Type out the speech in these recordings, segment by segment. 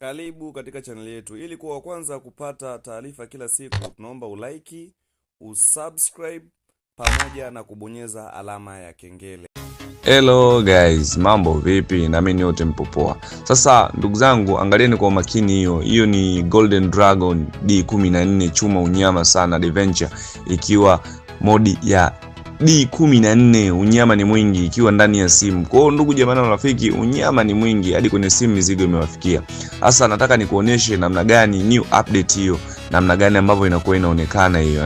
Karibu katika channel yetu. Ili kuwa wa kwanza kupata taarifa kila siku, tunaomba ulike, usubscribe pamoja na kubonyeza alama ya kengele. Hello guys, mambo vipi? Na mimi nyote mpo poa. Sasa ndugu zangu, angalieni kwa makini hiyo ni Golden Dragon D14 chuma unyama sana adventure, ikiwa modi ya D14 unyama ni mwingi, ikiwa ndani ya simu. Kwa hiyo ndugu jamaa na rafiki, unyama ni mwingi hadi kwenye simu mizigo imewafikia. Sasa nataka nikuoneshe namna gani new update hiyo, namna gani ambavyo inakuwa inaonekana hiyo.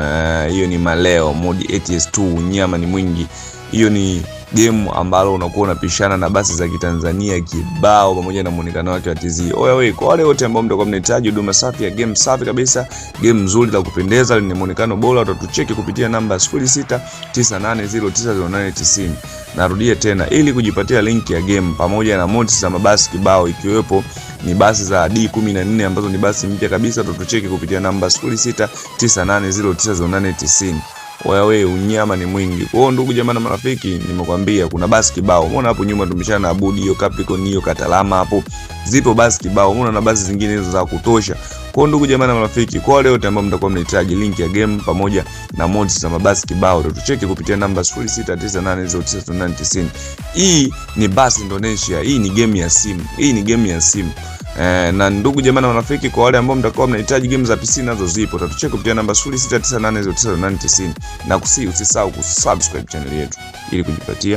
Hiyo ni maleo modi ATS2 unyama ni mwingi. Hiyo ni game ambalo unakuwa unapishana na basi za Kitanzania kibao pamoja na muonekano wake wa TZ. Oya wewe, kwa wale wote ambao mtakuwa mnahitaji huduma safi ya game safi kabisa, game nzuri la kupendeza lenye muonekano bora, utatucheki kupitia namba 0698090890. Narudia tena, ili kujipatia link ya game pamoja na mods za mabasi kibao, ikiwepo ni basi za D14 ambazo ni basi mpya kabisa, utatucheki kupitia namba 0698090890. Wewe unyama ni mwingi. Kwa hiyo ndugu jamaa na marafiki, nimekwambia kuna basi kibao. Umeona hapo nyuma tumeshana na Abudi, hiyo Capricorn, hiyo Katalama hapo. Zipo basi kibao. Umeona na basi zingine hizo za kutosha. Kwa hiyo ndugu jamaa na marafiki, kwa wale wote ambao mtakuwa mnahitaji link ya game pamoja na mods za mabasi kibao, tucheke kupitia namba 0698090890. Hii ni basi Indonesia. Hii ni game ya simu. Hii ni game ya simu. Na ndugu jamaa na marafiki, kwa wale ambao mtakuwa mnahitaji game za PC nazo zipo, utatucheki kupitia namba 0698090890, na usisahau kusubscribe channel yetu ili kujipatia